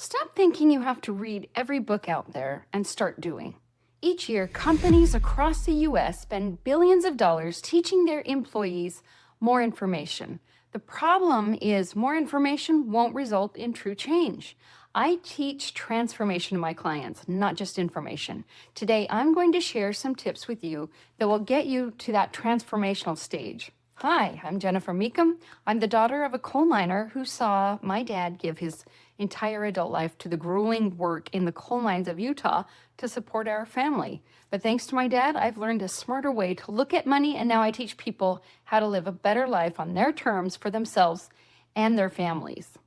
Stop thinking you have to read every book out there and start doing. Each year, companies across the US spend billions of dollars teaching their employees more information. The problem is more information won't result in true change. I teach transformation to my clients, not just information. Today, I'm going to share some tips with you that will get you to that transformational stage. Hi, I'm Jennifer Mecham. I'm the daughter of a coal miner who saw my dad give his entire adult life to the grueling work in the coal mines of Utah to support our family. But thanks to my dad, I've learned a smarter way to look at money, and now I teach people how to live a better life on their terms for themselves and their families.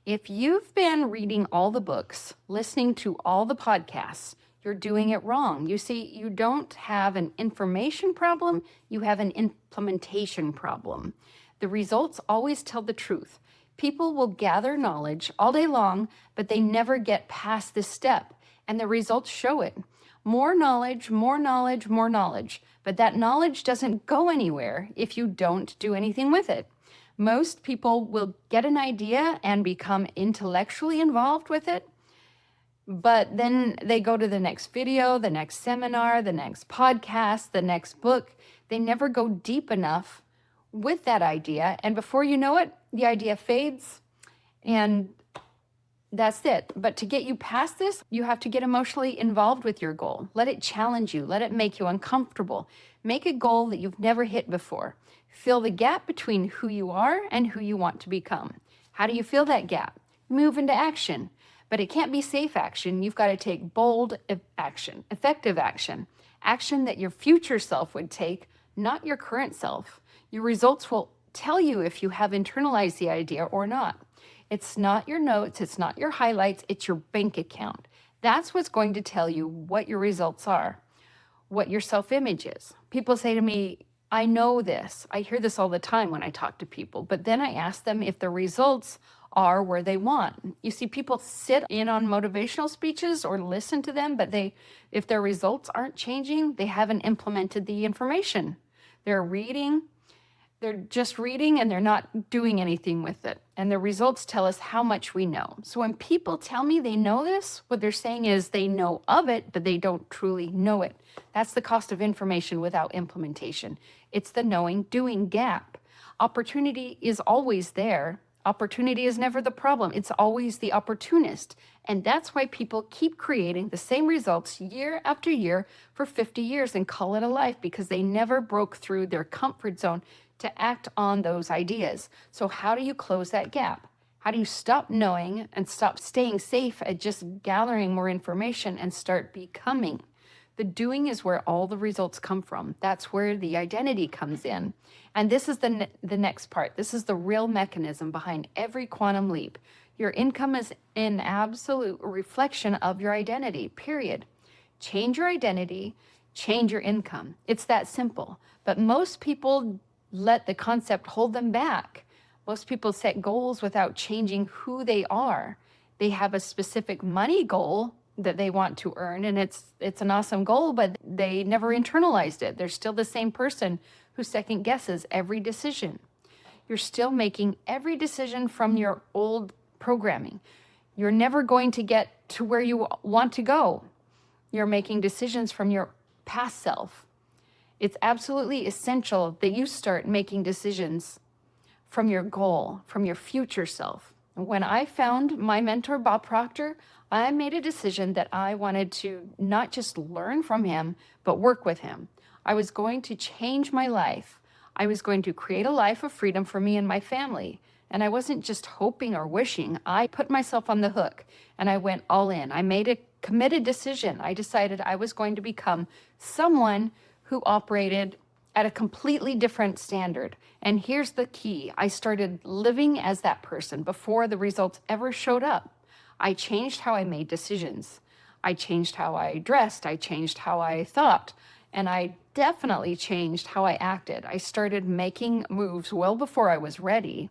If you've been reading all the books, listening to all the podcasts, you're doing it wrong. You see, you don't have an information problem, you have an implementation problem. The results always tell the truth. People will gather knowledge all day long, but they never get past this step, and the results show it. More knowledge, more knowledge, more knowledge, but that knowledge doesn't go anywhere if you don't do anything with it. Most people will get an idea and become intellectually involved with it, but then they go to the next video, the next seminar, the next podcast, the next book. They never go deep enough with that idea. And before you know it, the idea fades and that's it. But to get you past this, you have to get emotionally involved with your goal. Let it challenge you. Let it make you uncomfortable. Make a goal that you've never hit before. Fill the gap between who you are and who you want to become. How do you fill that gap? Move into action. But it can't be safe action. You've got to take bold action, effective action, action that your future self would take, not your current self. Your results will tell you if you have internalized the idea or not. It's not your notes, it's not your highlights, it's your bank account. That's what's going to tell you what your results are, what your self-image is. People say to me, I know this. I hear this all the time when I talk to people, but then I ask them if the results are where they want. You see, people sit in on motivational speeches or listen to them, but if their results aren't changing, they haven't implemented the information. They're just reading and they're not doing anything with it. And the results tell us how much we know. So when people tell me they know this, what they're saying is they know of it, but they don't truly know it. That's the cost of information without implementation. It's the knowing doing gap. Opportunity is always there. Opportunity is never the problem. It's always the opportunist. And that's why people keep creating the same results year after year for 50 years and call it a life, because they never broke through their comfort zone to act on those ideas. So how do you close that gap? How do you stop knowing and stop staying safe at just gathering more information and start becoming? The doing is where all the results come from. That's where the identity comes in. And this is the next part. This is the real mechanism behind every quantum leap. Your income is an absolute reflection of your identity, period. Change your identity, change your income. It's that simple. But most people let the concept hold them back. Most people set goals without changing who they are. They have a specific money goal that they want to earn, and it's an awesome goal, but they never internalized it. They're still the same person who second guesses every decision. You're still making every decision from your old programming. You're never going to get to where you want to go. You're making decisions from your past self. It's absolutely essential that you start making decisions from your goal, from your future self. When I found my mentor, Bob Proctor, I made a decision that I wanted to not just learn from him, but work with him. I was going to change my life. I was going to create a life of freedom for me and my family. And I wasn't just hoping or wishing. I put myself on the hook and I went all in. I made a committed decision. I decided I was going to become someone who operated at a completely different standard. And here's the key. I started living as that person before the results ever showed up. I changed how I made decisions. I changed how I dressed. I changed how I thought. And I definitely changed how I acted. I started making moves well before I was ready.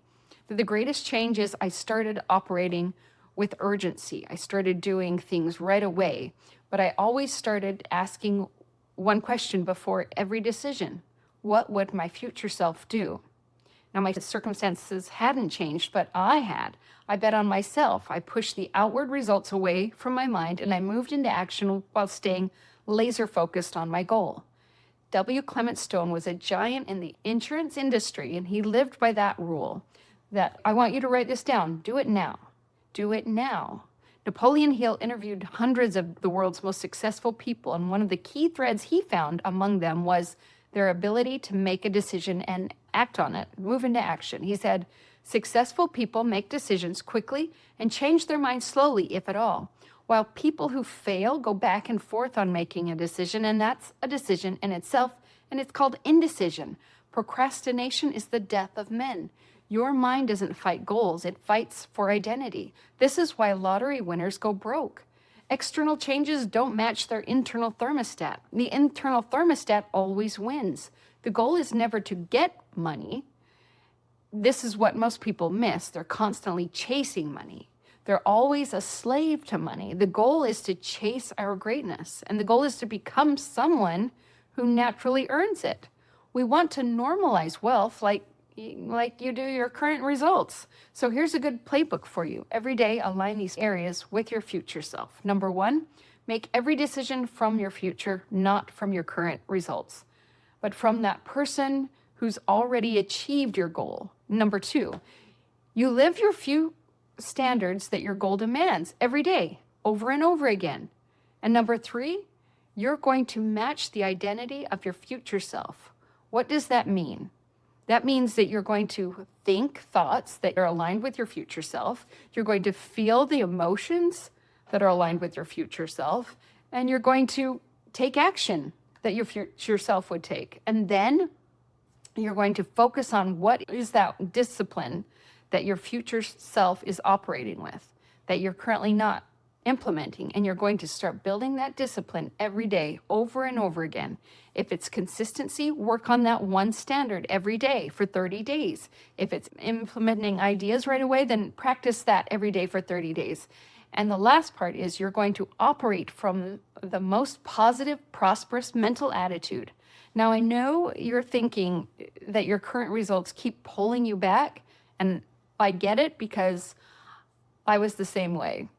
But the greatest change is I started operating with urgency. I started doing things right away. But I always started asking one question before every decision. What would my future self do? Now, my circumstances hadn't changed, but I had. I bet on myself. I pushed the outward results away from my mind, and I moved into action while staying laser focused on my goal. W. Clement Stone was a giant in the insurance industry, and he lived by that rule that I want you to write this down. Do it now. Do it now. Napoleon Hill interviewed hundreds of the world's most successful people, and one of the key threads he found among them was their ability to make a decision and act on it, move into action. He said, successful people make decisions quickly and change their minds slowly, if at all, while people who fail go back and forth on making a decision, and that's a decision in itself, and it's called indecision. Procrastination is the death of men. Your mind doesn't fight goals, it fights for identity. This is why lottery winners go broke. External changes don't match their internal thermostat. The internal thermostat always wins. The goal is never to get money. This is what most people miss. They're constantly chasing money. They're always a slave to money. The goal is to chase our greatness, and the goal is to become someone who naturally earns it. We want to normalize wealth like you do your current results. So here's a good playbook for you. Every day, align these areas with your future self. Number 1, make every decision from your future, not from your current results, but from that person who's already achieved your goal. Number 2, you live your few standards that your goal demands every day, over and over again. And number 3, you're going to match the identity of your future self. What does that mean? That means that you're going to think thoughts that are aligned with your future self. You're going to feel the emotions that are aligned with your future self. And you're going to take action that your future self would take. And then you're going to focus on what is that discipline that your future self is operating with, that you're currently not implementing, and you're going to start building that discipline every day, over and over again. If it's consistency, work on that one standard every day for 30 days. If it's implementing ideas right away, then practice that every day for 30 days. And the last part is you're going to operate from the most positive, prosperous mental attitude. Now, I know you're thinking that your current results keep pulling you back, and I get it because I was the same way.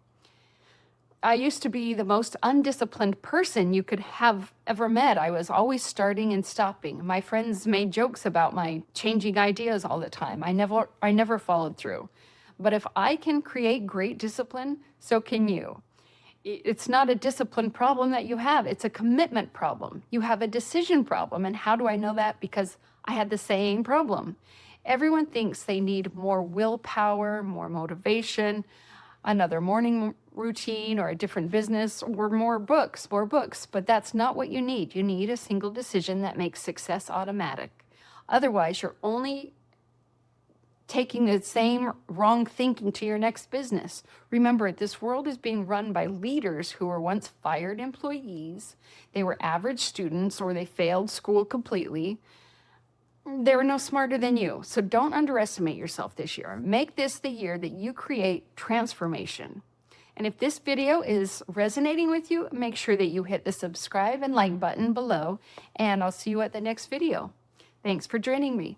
I used to be the most undisciplined person you could have ever met. I was always starting and stopping. My friends made jokes about my changing ideas all the time. I never followed through. But if I can create great discipline, so can you. It's not a discipline problem that you have. It's a commitment problem. You have a decision problem. And how do I know that? Because I had the same problem. Everyone thinks they need more willpower, more motivation, another morning routine, or a different business, or more books, but that's not what you need. You need a single decision that makes success automatic. Otherwise, you're only taking the same wrong thinking to your next business. Remember, this world is being run by leaders who were once fired employees. They were average students, or they failed school completely. They were no smarter than you. So don't underestimate yourself this year. Make this the year that you create transformation. And if this video is resonating with you, make sure that you hit the subscribe and like button below, and I'll see you at the next video. Thanks for joining me.